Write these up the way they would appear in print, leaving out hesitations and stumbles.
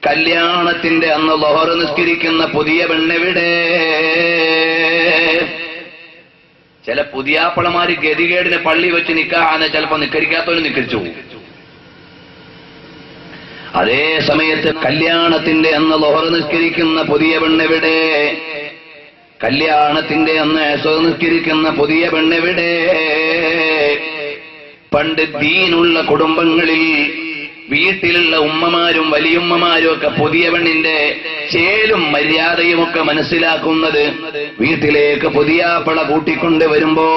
കല്യാണത്തിന്റെ അന്ന് ളുഹർ നിസ്കരിക്കുന്ന പുതിയ പെണ്ണെവിടെ? ചില പുതിയാപ്പളമാര് ഗതികേടിന് പള്ളി വെച്ച് നിക്കാഹാന്ന് ചിലപ്പോ നിക്കരിക്കാത്തവരും നിക്കരിച്ചു പോകും. അതേ സമയത്ത് കല്യാണത്തിന്റെ അന്ന് ളുഹർ നിസ്കരിക്കുന്ന പുതിയ പെണ്ണെവിടെ? കല്യാണത്തിന്റെ അന്ന് അസ്ർ നിസ്കരിക്കുന്ന പുതിയ പെണ്ണെവിടെ? പണ്ട് ദീനുള്ള കുടുംബങ്ങളിൽ വീട്ടിലുള്ള ഉമ്മമാരും വലിയുമ്മമാരും ഒക്കെ പുതിയ പെണ്ണിന്റെ ചേലും മര്യാദയും ഒക്കെ മനസ്സിലാക്കുന്നത് വീട്ടിലേക്ക് പുതിയാപ്പള കൂട്ടിക്കൊണ്ട് വരുമ്പോ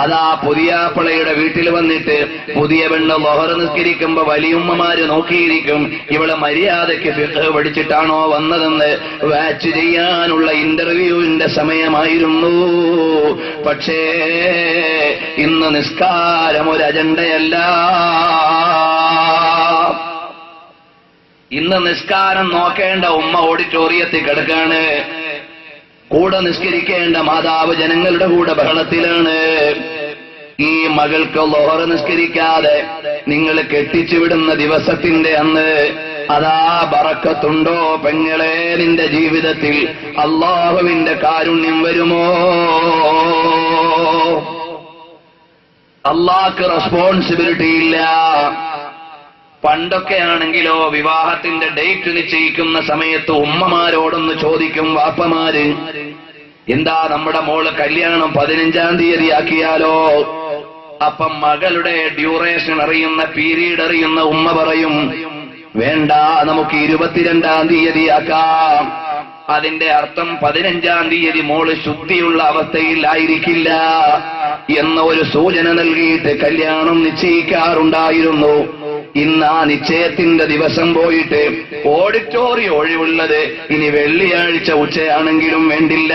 അതാ പുതിയാപ്പളയുടെ വീട്ടിൽ വന്നിട്ട് പുതിയ പെണ്ണ് ളുഹർ നിസ്കരിക്കുമ്പോ വലിയുമ്മമാര് നോക്കിയിരിക്കും, ഇവളെ മര്യാദയ്ക്ക് ഫിഖ് പഠിച്ചിട്ടാണോ വന്നതെന്ന് വാച്ച് ചെയ്യാനുള്ള ഇന്റർവ്യൂവിന്റെ സമയമായിരുന്നു. പക്ഷേ ഇന്ന് നിസ്കാരം ഒരു അജണ്ടയല്ല. ഇന്ന് നിസ്കാരം നോക്കേണ്ട ഉമ്മ ഓഡിറ്റോറിയത്തിൽ കിടക്കാണ്, കൂടെ നിസ്കരിക്കേണ്ട മാതാവ് ജനങ്ങളുടെ കൂടെ ബഹളത്തിലാണ്. ഈ മകൾക്ക് ളുഹർ നിസ്കരിക്കാതെ നിങ്ങൾ കെട്ടിച്ചു വിടുന്ന ദിവസത്തിന്റെ അന്ന് അതാ ബറക്കത്തുണ്ടോ പെങ്ങളെ നിന്റെ ജീവിതത്തിൽ? അല്ലാഹുവിന്റെ കാരുണ്യം വരുമോ? അല്ലാഹ്ക്ക് റെസ്പോൺസിബിലിറ്റി ഇല്ല. പണ്ടൊക്കെയാണെങ്കിലോ വിവാഹത്തിന്റെ ഡേറ്റ് നിശ്ചയിക്കുന്ന സമയത്ത് ഉമ്മമാരോടൊന്ന് ചോദിക്കും വാപ്പമാര്, എന്താ നമ്മുടെ മോള് കല്യാണം 15-ാം തീയതി ആക്കിയാലോ? അപ്പം മകളുടെ ഡ്യൂറേഷൻ അറിയുന്ന, പീരീഡ് അറിയുന്ന ഉമ്മ പറയും, വേണ്ട നമുക്ക് 22-ാം തീയതി ആക്കാം. അതിന്റെ അർത്ഥം 15-ാം തീയതി മോള് ശുദ്ധിയുള്ള അവസ്ഥയിൽ ആയിരിക്കില്ല എന്ന ഒരു സൂചന നൽകിയിട്ട് കല്യാണം നിശ്ചയിക്കാറുണ്ടായിരുന്നു. ഇന്ന് ആ നിശ്ചയത്തിന്റെ ദിവസം പോയിട്ട് ഓഡിറ്റോറിയം ഒഴിവുള്ളത് ഇനി വെള്ളിയാഴ്ച ഉച്ചയാണെങ്കിലും വേണ്ടില്ല,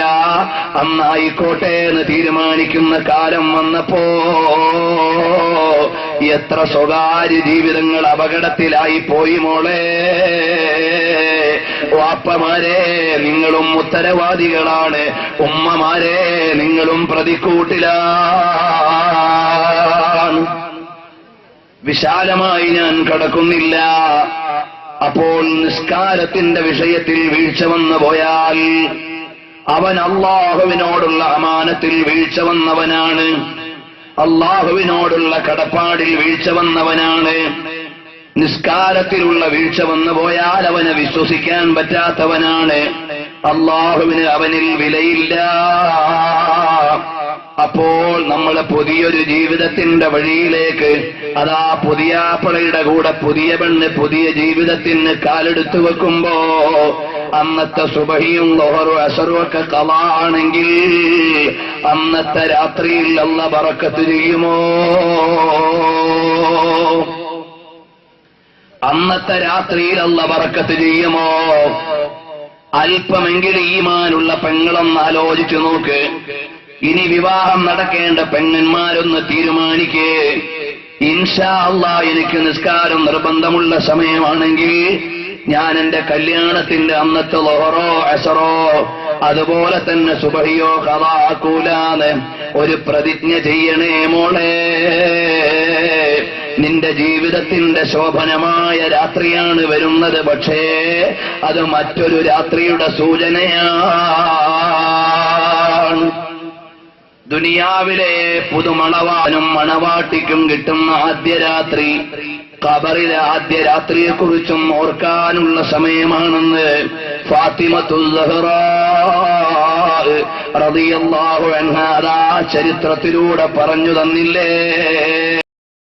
അന്നായിക്കോട്ടെ എന്ന് തീരുമാനിക്കുന്ന കാലം വന്നപ്പോ എത്ര സ്വകാര്യ ജീവിതങ്ങൾ അപകടത്തിലായി പോയി മോളെ. വാപ്പമാരെ നിങ്ങളും ഉത്തരവാദികളാണ്, ഉമ്മമാരെ നിങ്ങളും പ്രതിക്കൂട്ടിലാണ്. വിശാലമായി ഞാൻ കടക്കുന്നില്ല. അപ്പോൾ നിസ്കാരത്തിന്റെ വിഷയത്തിൽ വീഴ്ച വന്നു പോയാൽ അവൻ അല്ലാഹുവിനോടുള്ള അമാനത്തിൽ വീഴ്ച വന്നവനാണ്, അല്ലാഹുവിനോടുള്ള കടപ്പാടിൽ വീഴ്ച വന്നവനാണ്. നിസ്കാരത്തിലുള്ള വീഴ്ച വന്നു പോയാൽ അവനെ വിശ്വസിക്കാൻ പറ്റാത്തവനാണ്. അല്ലാഹുവിന് അവനിൽ വിലയില്ല. അപ്പോൾ നമ്മൾ പുതിയൊരു ജീവിതത്തിന്റെ വഴിയിലേക്ക് അതാ പുതിയാപ്പളയുടെ കൂടെ പുതിയ പെണ്ണ് പുതിയ ജീവിതത്തിന് കാലെടുത്തു വെക്കുമ്പോ അന്നത്തെ സുബഹിയും ളുഹറും അസ്റും ഒക്കെ ഖളാണെങ്കിൽ അന്നത്തെ രാത്രിയിൽ അല്ലാഹ് ബറക്കത്ത് ചെയ്യുമോ? അന്നത്തെ രാത്രിയിൽ അല്ലാഹ് ബറക്കത്ത് ചെയ്യുമോ? അല്പമെങ്കിലും ഈമാനുള്ള പെങ്ങളൊന്ന് ആലോചിച്ചു നോക്ക്. ഇനി വിവാഹം നടക്കേണ്ട പെങ്ങന്മാരൊന്ന് തീരുമാനിക്കേ, ഇൻഷാ അല്ലാഹ് എനിക്ക് നിസ്കാരം നിർബന്ധമുള്ള സമയമാണെങ്കിൽ ഞാൻ എന്റെ കല്യാണത്തിന്റെ അന്നത്തെ ളുഹറോ അസ്റോ അതുപോലെ തന്നെ സുബഹിയോ ഖളാക്കൂലാന്ന് ഒരു പ്രതിജ്ഞ ചെയ്യണേ മോളെ. നിന്റെ ജീവിതത്തിന്റെ ശോഭനമായ രാത്രിയാണ് വരുന്നത്, പക്ഷേ അത് മറ്റൊരു രാത്രിയുടെ സൂചനയാണ്. ദുനിയാവിലെ പുതുമണവാനും മണവാട്ടിക്കും കിട്ടുന്ന ആദ്യ രാത്രി ഖബറിലെ ആദ്യ രാത്രിയെക്കുറിച്ചും ഓർക്കാനുള്ള സമയമാണെന്ന് ഫാത്തിമത്തുൽ സഹ്റാ റളിയല്ലാഹു അൻഹാ ചരിത്രത്തിലൂടെ പറഞ്ഞു തന്നില്ലേ?